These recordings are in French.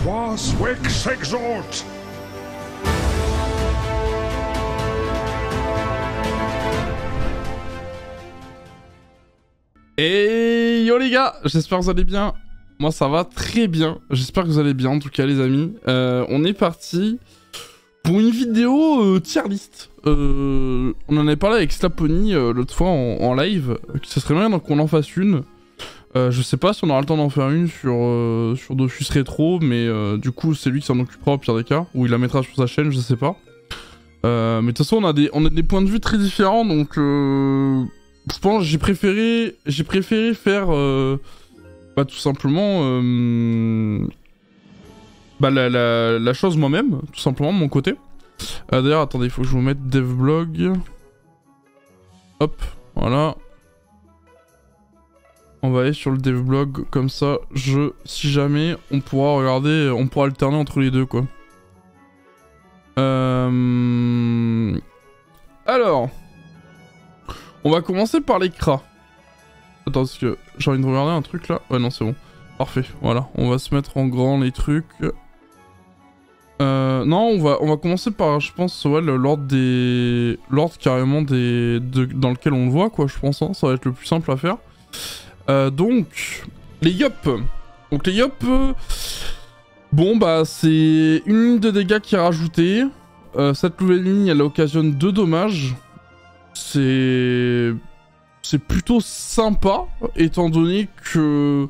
Quas Vix exort! Et yo les gars, j'espère que vous allez bien. Moi ça va très bien, j'espère que vous allez bien en tout cas les amis. On est parti pour une vidéo tier list. On en avait parlé avec Slapony l'autre fois en live, que ce serait bien qu'on en fasse une. Je sais pas si on aura le temps d'en faire une sur Dofus Rétro, mais du coup c'est lui qui s'en occupera au pire des cas, ou il la mettra sur sa chaîne, je sais pas. Mais de toute façon on a des points de vue très différents, donc je pense que j'ai préféré faire bah, tout simplement bah, la chose moi-même, tout simplement de mon côté. D'ailleurs attendez, il faut que je vous mette devblog. Hop, voilà. On va aller sur le devblog, comme ça, si jamais, on pourra regarder, on pourra alterner entre les deux, quoi. Alors, on va commencer par les cras. Attends, parce que j'ai envie de regarder un truc, là. Ouais, non, c'est bon. Parfait, voilà. On va se mettre en grand, les trucs. Non, on va commencer par, je pense, ouais, l'ordre carrément dans lequel on le voit, quoi, je pense, hein. Ça va être le plus simple à faire. Donc, les Yop. Donc les Yop, bon bah c'est une ligne de dégâts qui est rajoutée. Cette nouvelle ligne, elle occasionne 2 dommages. C'est plutôt sympa, étant donné que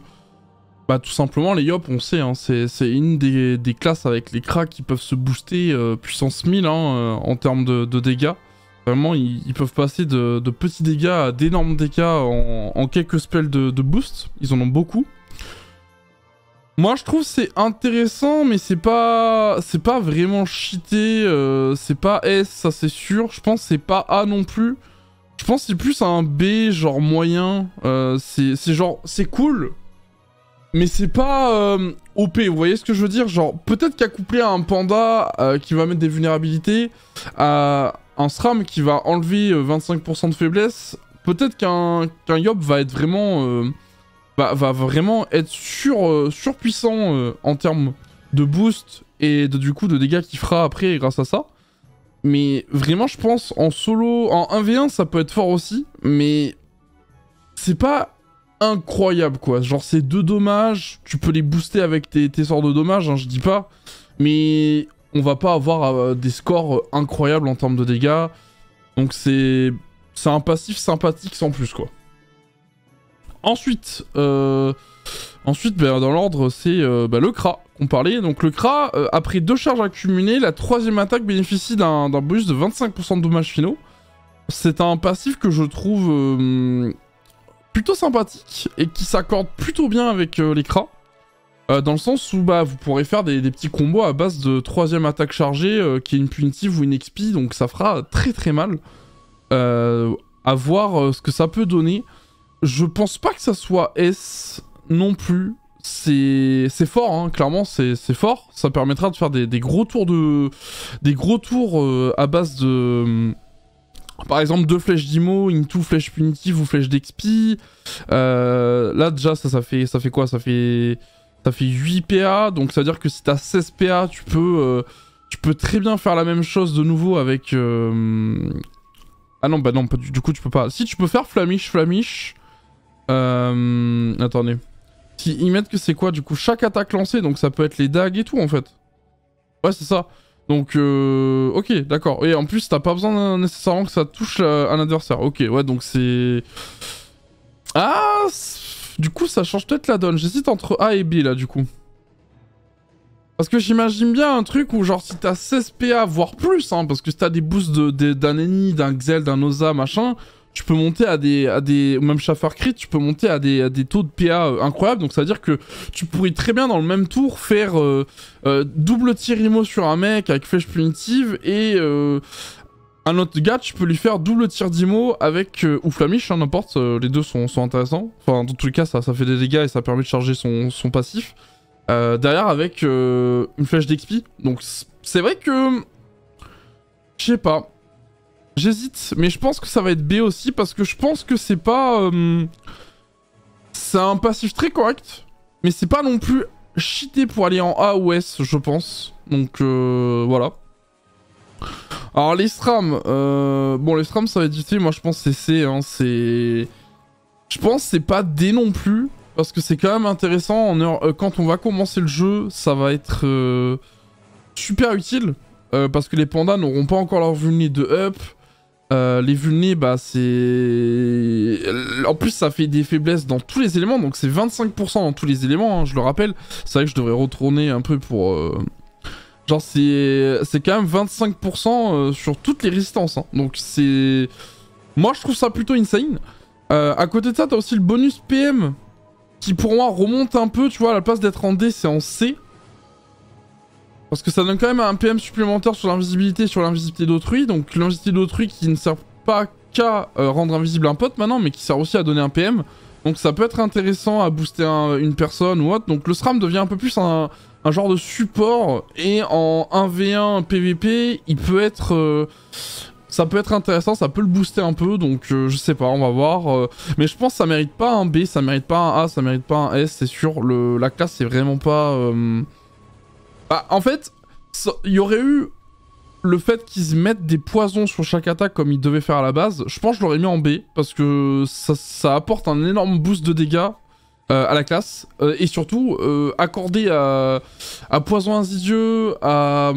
bah tout simplement les Yop, on sait, hein, c'est une des classes avec les cracks qui peuvent se booster puissance 1000 hein, en termes de dégâts. Vraiment, ils peuvent passer de petits dégâts à d'énormes dégâts en quelques spells de boost. Ils en ont beaucoup. Moi, je trouve c'est intéressant, mais c'est pas vraiment cheaté. C'est pas S, ça c'est sûr. Je pense que c'est pas A non plus. Je pense que c'est plus un B, genre moyen. C'est genre, c'est cool, mais c'est pas OP. Vous voyez ce que je veux dire? Genre, peut-être qu'à coupler à un panda qui va mettre des vulnérabilités, à un SRAM qui va enlever 25% de faiblesse, peut-être qu'un Yop va être vraiment va vraiment être surpuissant en termes de boost et du coup de dégâts qu'il fera après grâce à ça. Mais vraiment je pense en solo, en 1v1 ça peut être fort aussi, mais c'est pas incroyable quoi. Genre c'est 2 dommages, tu peux les booster avec tes sorts de dommages, hein, je dis pas, mais on va pas avoir des scores incroyables en termes de dégâts. Donc c'est un passif sympathique sans plus quoi. Ensuite, bah, dans l'ordre, c'est bah, le Kra qu'on parlait. Donc le Kra, après 2 charges accumulées, la 3ème attaque bénéficie d'un bonus de 25% de dommages finaux. C'est un passif que je trouve plutôt sympathique et qui s'accorde plutôt bien avec les Kra. Dans le sens où bah, vous pourrez faire des petits combos à base de 3ème attaque chargée qui est une punitive ou une XP, donc ça fera très très mal. À voir ce que ça peut donner. Je pense pas que ça soit S non plus. C'est fort, hein, clairement c'est fort. Ça permettra de faire des gros tours à base de... par exemple 2 flèches d'IMO, into flèche punitive ou flèche d'XP. Là déjà ça fait quoi? Ça fait 8 PA, donc ça veut dire que si t'as 16 PA, tu peux très bien faire la même chose de nouveau avec... Ah non, bah non, du coup tu peux pas. Si, tu peux faire Flamish. Attendez. Ils mettent que c'est quoi du coup? Chaque attaque lancée, donc ça peut être les dagues et tout en fait. Ouais, c'est ça. Donc, ok, d'accord. Et en plus, t'as pas besoin nécessairement que ça touche un adversaire. Ok, ouais, donc c'est... Ah, du coup, ça change peut-être la donne. J'hésite entre A et B, là, du coup. Parce que j'imagine bien un truc où, genre, si t'as 16 PA, voire plus, hein, parce que si t'as des boosts d'un Eni, d'un Xel, d'un Oza, machin, tu peux monter à des même Schaffer Crit, tu peux monter à des taux de PA incroyables. Donc, ça veut dire que tu pourrais très bien, dans le même tour, faire double tir IMO sur un mec avec flèche punitive et... un autre gars, tu peux lui faire double tir d'IMO avec... ou Flamish, hein, n'importe, les deux sont intéressants. Enfin, dans tous les cas, ça fait des dégâts et ça permet de charger son passif. Derrière, avec une flèche d'XP. Donc, c'est vrai que... Je sais pas. J'hésite, mais je pense que ça va être B aussi, parce que je pense que c'est pas... C'est un passif très correct, mais c'est pas non plus cheater pour aller en A ou S, je pense. Donc voilà. Alors les strams, bon les strams ça va être difficile, moi je pense que c'est C, hein, c'est... Je pense que c'est pas D non plus, parce que c'est quand même intéressant, quand on va commencer le jeu, ça va être super utile, parce que les pandas n'auront pas encore leur vulné de up, les vulnés, bah c'est... En plus ça fait des faiblesses dans tous les éléments, donc c'est 25% dans tous les éléments, hein, je le rappelle, c'est vrai que je devrais retourner un peu pour... Genre c'est quand même 25% sur toutes les résistances, hein. Donc c'est... Moi je trouve ça plutôt insane. À côté de ça t'as aussi le bonus PM qui pour moi remonte un peu, tu vois, à la place d'être en D c'est en C. Parce que ça donne quand même un PM supplémentaire sur l'invisibilité d'autrui. Donc l'invisibilité d'autrui qui ne sert pas qu'à rendre invisible un pote maintenant, mais qui sert aussi à donner un PM. Donc ça peut être intéressant à booster une personne ou autre. Donc le SRAM devient un peu plus un genre de support, et en 1v1 PVP, il peut être... ça peut être intéressant, ça peut le booster un peu, donc je sais pas, on va voir. Mais je pense que ça mérite pas un B, ça mérite pas un A, ça mérite pas un S, c'est sûr. La classe, c'est vraiment pas... Bah, en fait, il y aurait eu le fait qu'ils mettent des poisons sur chaque attaque comme ils devaient faire à la base. Je pense que je l'aurais mis en B, parce que ça apporte un énorme boost de dégâts à la classe, et surtout accordé à poison insidieux, à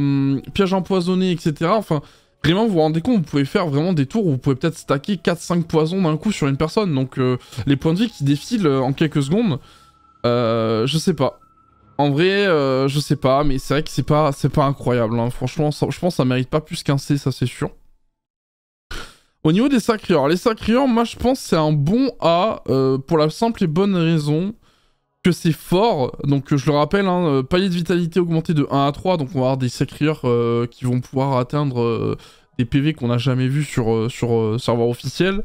piège empoisonné, etc. Enfin, vraiment, vous vous rendez compte, vous pouvez faire vraiment des tours où vous pouvez peut-être stacker 4-5 poisons d'un coup sur une personne. Donc les points de vie qui défilent en quelques secondes, je sais pas. En vrai, je sais pas, mais c'est vrai que c'est pas incroyable, hein. Franchement, je pense que ça mérite pas plus qu'un C, ça c'est sûr. Au niveau des sacrieurs, les sacrieurs, moi je pense que c'est un bon A, pour la simple et bonne raison que c'est fort. Donc je le rappelle, hein, palier de vitalité augmenté de 1 à 3, donc on va avoir des sacrieurs qui vont pouvoir atteindre des PV qu'on n'a jamais vu sur serveur officiel.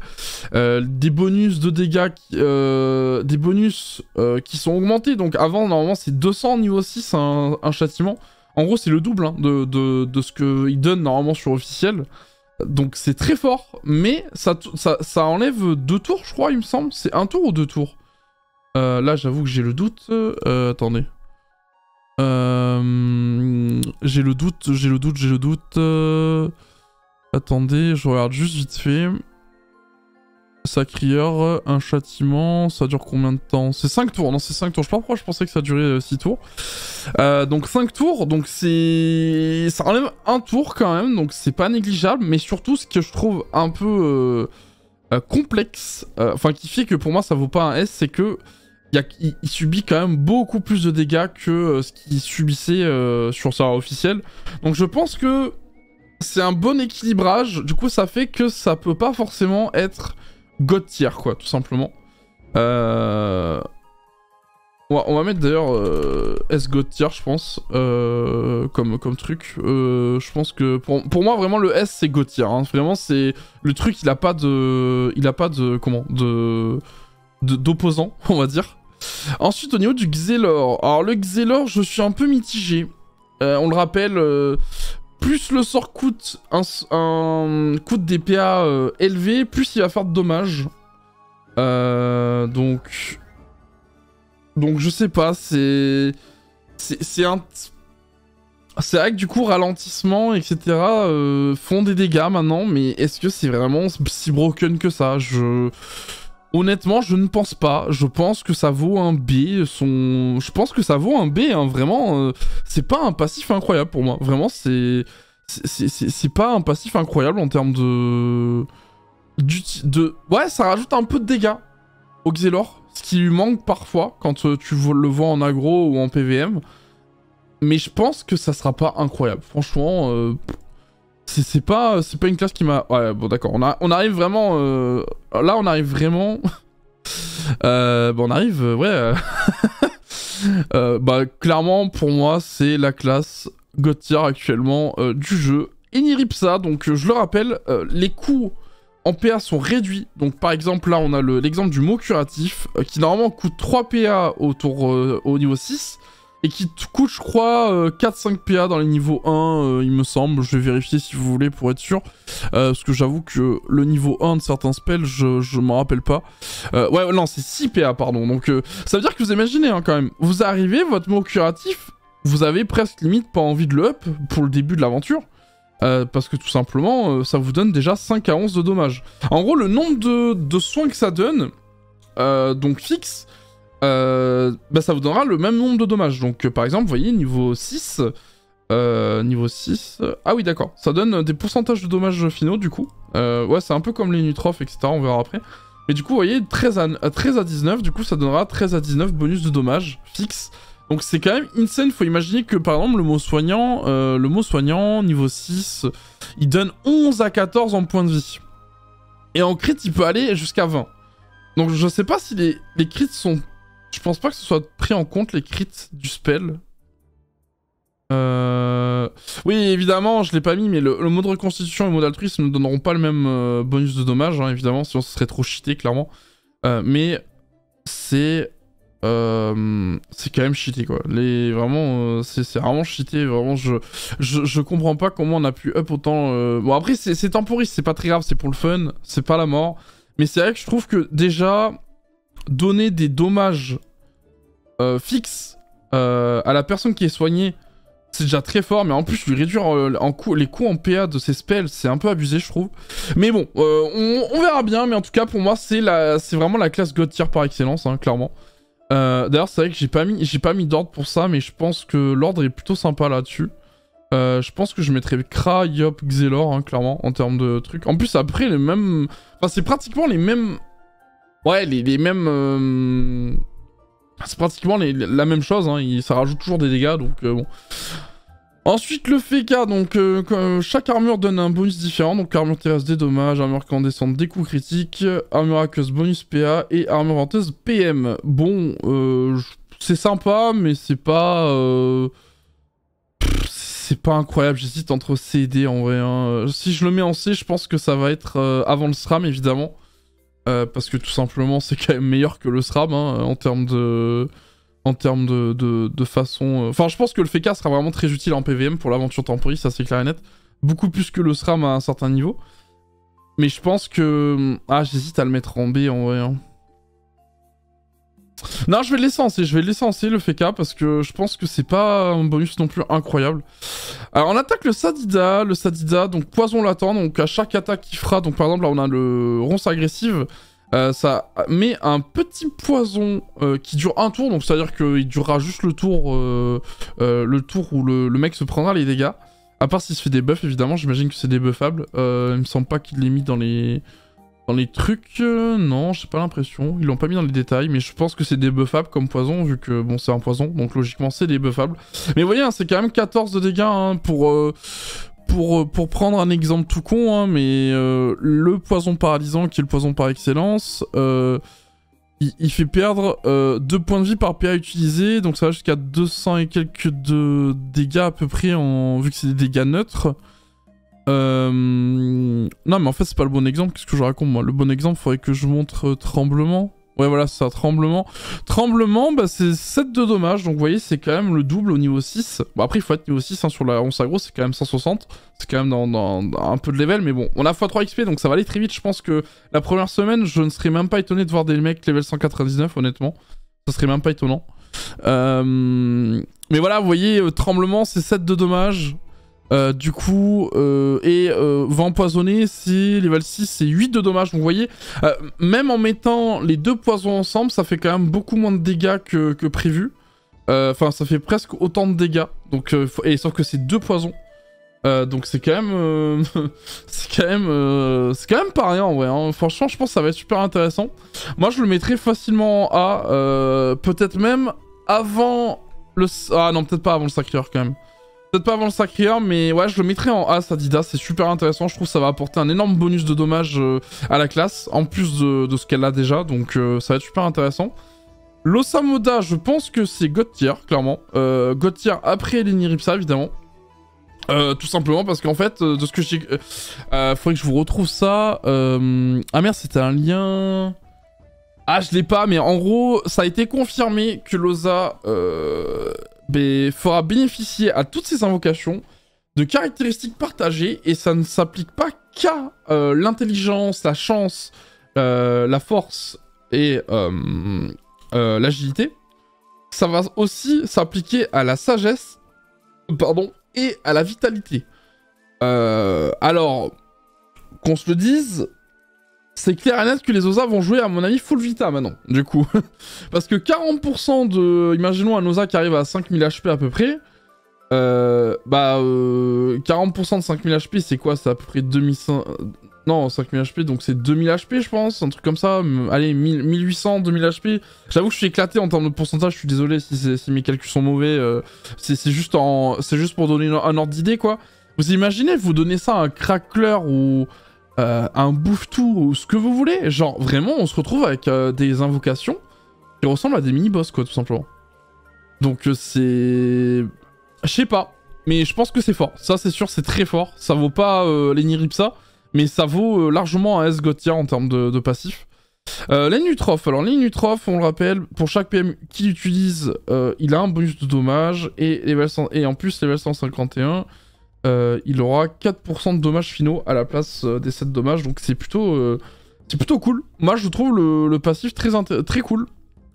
Des bonus de dégâts, des bonus qui sont augmentés. Donc avant, normalement, c'est 200 niveau 6 un châtiment. En gros, c'est le double, hein, de ce qu'il donne normalement sur officiel. Donc c'est très fort, mais ça enlève 2 tours, je crois, il me semble. C'est 1 tour ou 2 tours? Là, j'avoue que j'ai le doute. Attendez. J'ai le doute. Attendez, je regarde juste vite fait. Sacrieur, un châtiment, ça dure combien de temps? C'est 5 tours, non c'est 5 tours, je sais pas pourquoi je pensais que ça durait 6 tours. Donc 5 tours, donc c'est... Ça enlève 1 tour quand même, donc c'est pas négligeable, mais surtout ce que je trouve un peu complexe, enfin qui fait que pour moi ça vaut pas un S, c'est que il subit quand même beaucoup plus de dégâts que ce qu'il subissait sur sa officielle. Donc je pense que c'est un bon équilibrage, du coup ça fait que ça peut pas forcément être God tier quoi, tout simplement. On va mettre d'ailleurs S God tier je pense, comme truc. Je pense que pour moi vraiment le S c'est God tier, hein. Vraiment c'est le truc, il a pas de comment, d'opposant on va dire. Ensuite au niveau du Xelor, alors le Xelor je suis un peu mitigé. On le rappelle, plus le sort coûte coûte des PA élevés, plus il va faire de dommages. Donc je sais pas, c'est vrai que du coup ralentissement etc font des dégâts maintenant, mais est-ce que c'est vraiment si broken que ça? Honnêtement, je ne pense pas. Je pense que ça vaut un B. Je pense que ça vaut un B, hein. Vraiment, c'est pas un passif incroyable pour moi. Vraiment, c'est pas un passif incroyable en termes de... Ouais, ça rajoute un peu de dégâts au Xelor, ce qui lui manque parfois quand tu le vois en aggro ou en PVM. Mais je pense que ça sera pas incroyable. Franchement... C'est pas une classe qui m'a... Ouais, bon d'accord, on arrive vraiment... Là, on arrive vraiment... bon, on arrive... ouais... bah, clairement, pour moi, c'est la classe God tier actuellement du jeu. Iniripsa, donc je le rappelle, les coûts en PA sont réduits. Donc par exemple, là, on a l'exemple du mot curatif, qui normalement coûte 3 PA au niveau 6. et qui te coûte, je crois, 4-5 PA dans les niveaux 1, il me semble. Je vais vérifier si vous voulez pour être sûr. Parce que j'avoue que le niveau 1 de certains spells, je m'en rappelle pas. Ouais, non, c'est 6 PA, pardon. Donc, ça veut dire que vous imaginez, hein, quand même. Vous arrivez, votre mot curatif, vous avez presque limite pas envie de le up pour le début de l'aventure. Parce que tout simplement, ça vous donne déjà 5 à 11 de dommages. En gros, le nombre de soins que ça donne, donc fixe, bah ça vous donnera le même nombre de dommages. Donc par exemple, vous voyez, niveau 6, ah oui d'accord, ça donne des pourcentages de dommages finaux du coup. Ouais, c'est un peu comme les Nutrophes, etc, on verra après. Mais du coup, vous voyez, 13 à 19, du coup ça donnera 13 à 19 bonus de dommages fixes. Donc c'est quand même insane, faut imaginer que par exemple le mot soignant, niveau 6, il donne 11 à 14 en points de vie. Et en crit, il peut aller jusqu'à 20. Donc je sais pas si les crits sont... Je pense pas que ce soit pris en compte les crits du spell. Oui, évidemment, je l'ai pas mis, mais le mot de reconstitution et le mot d'altruisme ne donneront pas le même bonus de dommage, hein, évidemment, sinon ce serait trop cheaté, clairement. Mais c'est quand même cheaté, quoi. Vraiment, c'est vraiment cheaté, vraiment, je comprends pas comment on a pu up autant... Bon, après, c'est temporiste, c'est pas très grave, c'est pour le fun, c'est pas la mort. Mais c'est vrai que je trouve que déjà... donner des dommages fixes à la personne qui est soignée, c'est déjà très fort, mais en plus lui réduire les coûts en PA de ses spells, c'est un peu abusé je trouve. Mais bon, on verra bien, mais en tout cas pour moi c'est vraiment la classe God tier par excellence, hein, clairement. D'ailleurs c'est vrai que j'ai pas mis d'ordre pour ça, mais je pense que l'ordre est plutôt sympa là-dessus. Je pense que je mettrais Kra, Yop, Xelor, hein, clairement, en termes de trucs. En plus après les mêmes... Enfin c'est pratiquement les mêmes... Ouais, les mêmes... C'est pratiquement la même chose, hein. Ça rajoute toujours des dégâts, donc bon. Ensuite, le FK, donc chaque armure donne un bonus différent. Donc armure terrestre des dommages, armure incandescente des coups critiques, armure aqueuse bonus PA et armure venteuse PM. Bon, c'est sympa, mais c'est pas... c'est pas incroyable, j'hésite entre C et D en vrai. Hein. Si je le mets en C, je pense que ça va être avant le SRAM, évidemment. Parce que tout simplement c'est quand même meilleur que le SRAM hein, en termes de façon... Enfin je pense que le FK sera vraiment très utile en PVM pour l'aventure temporiste, ça c'est clair et net. Beaucoup plus que le SRAM à un certain niveau. Mais je pense que... Ah j'hésite à le mettre en B en vrai. Hein. Non je vais le laisser en C, le FK parce que je pense que c'est pas un bonus non plus incroyable. Alors on attaque le Sadida, donc poison latent, donc à chaque attaque qu'il fera, donc par exemple là on a le ronce agressive, ça met un petit poison qui dure un tour, donc c'est à dire qu'il durera juste le tour où le mec se prendra les dégâts, à part s'il se fait des buffs évidemment, j'imagine que c'est débuffables, il me semble pas qu'il l'ait mis dans les trucs, non, j'ai pas l'impression. Ils l'ont pas mis dans les détails, mais je pense que c'est débuffable comme poison, vu que, bon, c'est un poison, donc logiquement c'est débuffable. Mais vous voyez, hein, c'est quand même 14 de dégâts, hein, pour prendre un exemple tout con, hein, mais le poison paralysant, qui est le poison par excellence, il fait perdre 2 points de vie par PA utilisé, donc ça va jusqu'à 200 et quelques de dégâts à peu près, vu que c'est des dégâts neutres. Non mais en fait c'est pas le bon exemple, qu'est-ce que je raconte moi? Le bon exemple faudrait que je montre tremblement. Ouais voilà c'est ça, tremblement. Tremblement bah c'est 7 de dommages, donc vous voyez c'est quand même le double au niveau 6. Bon après il faut être niveau 6 hein, sur la ronce aggro c'est quand même 160. C'est quand même dans un peu de level mais bon on a x3 XP donc ça va aller très vite. Je pense que la première semaine je ne serais même pas étonné de voir des mecs level 199 honnêtement. Ça serait même pas étonnant. Mais voilà vous voyez tremblement c'est 7 de dommages. Du coup, vent empoisonné, c'est level 6, c'est 8 de dommages. Donc vous voyez, même en mettant les deux poisons ensemble, ça fait quand même beaucoup moins de dégâts que prévu. Enfin, ça fait presque autant de dégâts. Donc, sauf que c'est 2 poisons. Donc c'est quand même... c'est quand même pas rien en vrai. Hein. Franchement, je pense que ça va être super intéressant. Moi, je le mettrais facilement en A. Peut-être même avant le... Ah non, peut-être pas avant le Sacrieur quand même. Peut-être pas avant le Sacrieur, mais ouais, je le mettrais en A, Sadida, c'est super intéressant, je trouve que ça va apporter un énorme bonus de dommages à la classe, en plus de ce qu'elle a déjà, donc ça va être super intéressant. L'Osamoda, je pense que c'est God tier, clairement. God tier après l'Eniripsa, évidemment. Tout simplement parce qu'en fait, de ce que j'ai... faudrait que je vous retrouve ça. Ah merde, c'était un lien... Ah, je l'ai pas, mais en gros, ça a été confirmé que l'Osa... fera bénéficier à toutes ces invocations de caractéristiques partagées, et ça ne s'applique pas qu'à l'intelligence, la chance, la force et l'agilité. Ça va aussi s'appliquer à la sagesse, pardon, et à la vitalité. Alors, qu'on se le dise, c'est clair et net que les Osa vont jouer, à mon avis, full vita maintenant, du coup. Parce que 40% de... Imaginons un Osa qui arrive à 5000 HP à peu près. 40% de 5000 HP, c'est quoi? C'est à peu près 2500... Non, 5000 HP, donc c'est 2000 HP, je pense, un truc comme ça. Allez, 1800, 2000 HP. J'avoue que je suis éclaté en termes de pourcentage, je suis désolé si mes calculs sont mauvais. C'est juste pour donner un ordre d'idée, quoi. Vous imaginez, vous donnez ça à un crackler ou un bouffe-tout ou ce que vous voulez. Genre, vraiment, on se retrouve avec des invocations qui ressemblent à des mini-boss, quoi, tout simplement. Donc, c'est... Je sais pas, mais je pense que c'est fort. Ça, c'est sûr, c'est très fort. Ça vaut pas l'Eniripsa, mais ça vaut largement un S-Gotia en termes de passif. L'Enutrof. Alors, l'Enutrof, on le rappelle, pour chaque PM qu'il utilise, il a un bonus de dommage. Et en plus, level 151, il aura 4% de dommages finaux à la place des 7 dommages. Donc, c'est plutôt cool. Moi, je trouve le passif très cool.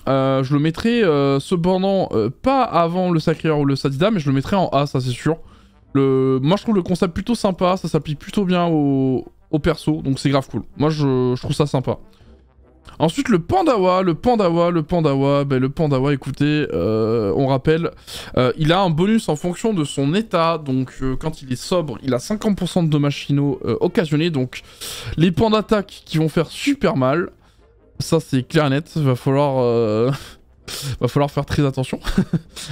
Je le mettrai cependant pas avant le Sacrieur ou le Sadida, mais je le mettrai en A, ça c'est sûr. Moi je trouve le concept plutôt sympa, ça s'applique plutôt bien au perso, donc c'est grave cool. Moi je trouve ça sympa. Ensuite le Pandawa, écoutez, on rappelle, il a un bonus en fonction de son état, donc quand il est sobre, il a 50% de dommages finaux occasionnés, donc les points d'attaque qui vont faire super mal. Ça c'est clair et net, va falloir faire très attention.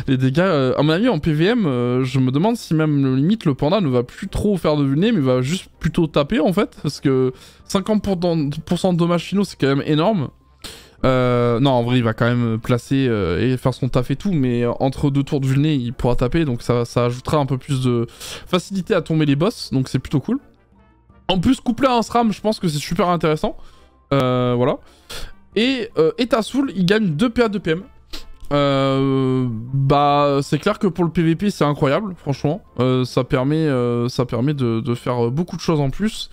Les dégâts, à mon avis en PVM, je me demande si même limite le panda ne va plus trop faire de vulné, mais va juste plutôt taper en fait, parce que 50% de dommages finaux c'est quand même énorme. Non en vrai il va quand même placer et faire son taf et tout, mais entre deux tours de vulné il pourra taper, donc ça ajoutera un peu plus de facilité à tomber les boss, donc c'est plutôt cool. En plus couplé à un SRAM, je pense que c'est super intéressant. Voilà. Et Etasoul, il gagne 2 PA de PM. C'est clair que pour le PVP, c'est incroyable, franchement. Ça permet de faire beaucoup de choses en plus.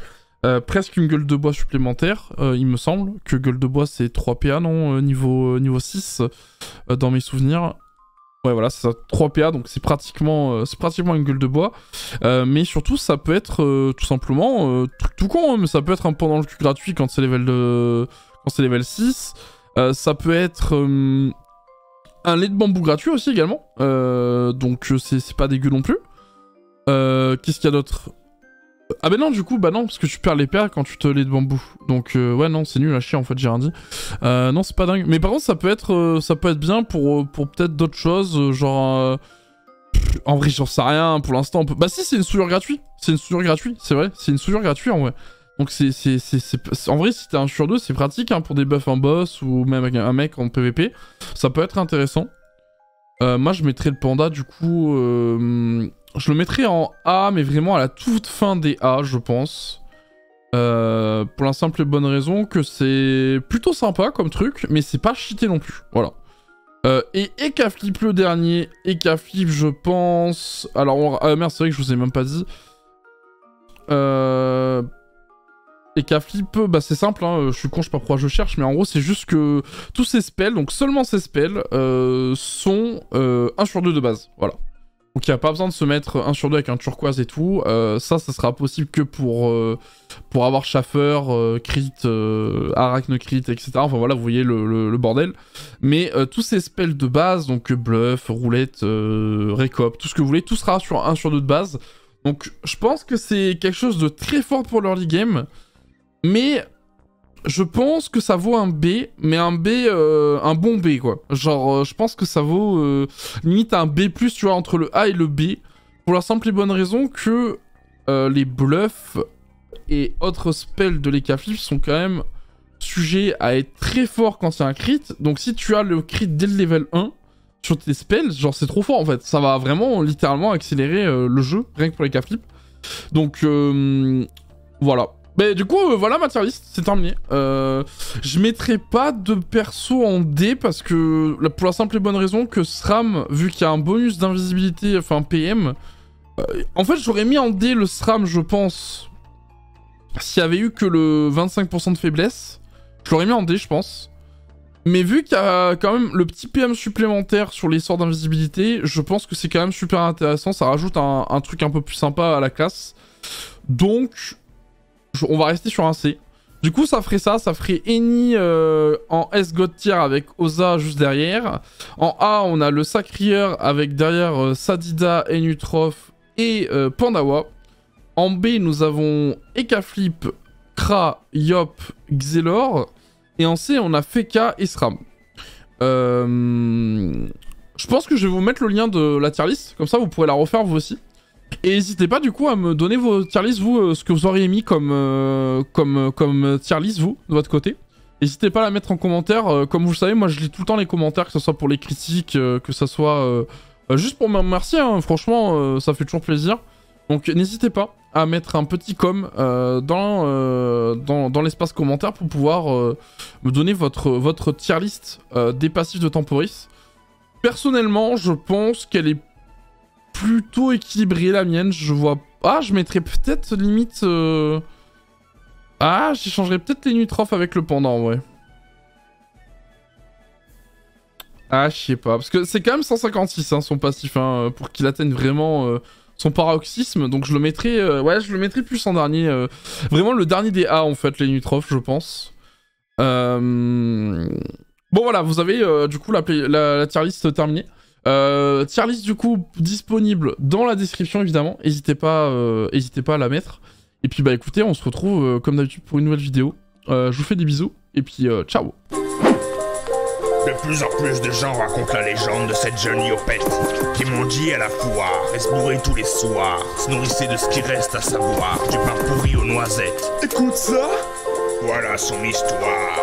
Presque une gueule de bois supplémentaire, il me semble. Que gueule de bois, c'est 3 PA, non niveau 6, dans mes souvenirs. Ouais, voilà, c'est ça, 3 PA, donc c'est pratiquement une gueule de bois. Mais surtout, ça peut être tout simplement, tout con, hein, mais ça peut être un pendant le cul gratuit quand c'est level 6. Ça peut être un lait de bambou gratuit aussi également. Donc c'est pas dégueu non plus. Qu'est-ce qu'il y a d'autre? Ah bah non, du coup, bah non, parce que tu perds les PA quand tu te lait de bambou. Donc ouais, non, c'est nul à chier en fait, j'ai rien dit. Non, c'est pas dingue. Mais par contre, ça peut être bien pour peut-être d'autres choses, genre... en vrai, j'en sais rien, pour l'instant, on peut... Bah si, c'est une souillure gratuite. C'est une souillure gratuite, c'est vrai. C'est une souillure gratuite en vrai. Donc en vrai, si t'es 1 sur 2, c'est pratique hein, pour des buffs en boss ou même avec un mec en PVP. Ça peut être intéressant. Moi, je mettrais le panda, du coup... je le mettrais en A, mais vraiment à la toute fin des A, je pense. Pour la simple et bonne raison que c'est plutôt sympa comme truc, mais c'est pas cheaté non plus. Voilà. Et Ekaflip le dernier. Ekaflip, je pense... Alors, merde, c'est vrai que je vous ai même pas dit. Ekaflip, bah c'est simple, hein, je suis con, je sais pas pourquoi je cherche, mais en gros c'est juste que tous ces spells, donc seulement ces spells, sont 1 sur 2 de base, voilà. Donc il n'y a pas besoin de se mettre 1 sur 2 avec un turquoise et tout, ça sera possible que pour avoir Schaffer, crit, arachne crit, etc. Enfin voilà, vous voyez le bordel. Mais tous ces spells de base, donc bluff, roulette, récop, tout ce que vous voulez, tout sera sur 1 sur 2 de base. Donc je pense que c'est quelque chose de très fort pour l'early game. Mais je pense que ça vaut un B, mais un B, un bon B quoi. Genre, je pense que ça vaut limite un B+, tu vois, entre le A et le B. Pour la simple et bonne raison que les bluffs et autres spells de l'Ekaflip sont quand même sujets à être très forts quand c'est un crit. Donc si tu as le crit dès le level 1 sur tes spells, genre c'est trop fort en fait. Ça va vraiment littéralement accélérer le jeu, rien que pour l'Ekaflip. Donc voilà. Mais du coup, voilà ma tier list, c'est terminé. Je mettrai pas de perso en D parce que, pour la simple et bonne raison que SRAM, vu qu'il y a un bonus d'invisibilité, enfin PM, en fait j'aurais mis en D le SRAM, je pense, s'il y avait eu que le 25% de faiblesse, je l'aurais mis en D, je pense. Mais vu qu'il y a quand même le petit PM supplémentaire sur les sorts d'invisibilité, je pense que c'est quand même super intéressant, ça rajoute un truc un peu plus sympa à la classe. Donc, on va rester sur un C. Du coup, ça ferait Eni en S God tier avec Oza juste derrière. En A, on a le Sacrieur avec derrière Sadida, Enutrof et Pandawa. En B, nous avons Ekaflip, Kra, Yop, Xelor. Et en C, on a Feka et SRAM. Je pense que je vais vous mettre le lien de la tier list, comme ça vous pourrez la refaire vous aussi. Et n'hésitez pas du coup à me donner vos tier list, vous, ce que vous auriez mis comme tier list, vous, de votre côté. N'hésitez pas à la mettre en commentaire. Comme vous le savez, moi je lis tout le temps les commentaires, que ce soit pour les critiques, que ce soit juste pour me remercier. Hein, franchement, ça fait toujours plaisir. Donc n'hésitez pas à mettre un petit com dans l'espace commentaire pour pouvoir me donner votre tier list des passifs de Temporis. Personnellement, je pense qu'elle est plutôt équilibrée, la mienne. Je vois... Ah, je mettrais peut-être limite... Ah, j'échangerais peut-être les Nutrof avec le pendant, ouais. Ah, je sais pas. Parce que c'est quand même 156, hein, son passif, hein, pour qu'il atteigne vraiment son paroxysme. Donc je le mettrais... ouais, je le mettrais plus en dernier. Vraiment le dernier des A, en fait, les Nutrof, je pense. Bon, voilà, vous avez du coup la tier list terminée. Tier list du coup disponible dans la description évidemment, n'hésitez pas à la mettre. Et puis bah écoutez, on se retrouve comme d'habitude pour une nouvelle vidéo. Je vous fais des bisous et puis ciao. De plus en plus de gens racontent la légende de cette jeune Yopette qui mondit à la foire, reste bourré tous les soirs, se nourrissait de ce qui reste à savoir, du pain pourri aux noisettes. Écoute ça. Voilà son histoire.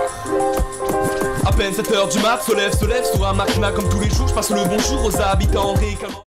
À peine 7h du mat, se lève sur un machina comme tous les jours, je passe le bonjour aux habitants réclamants.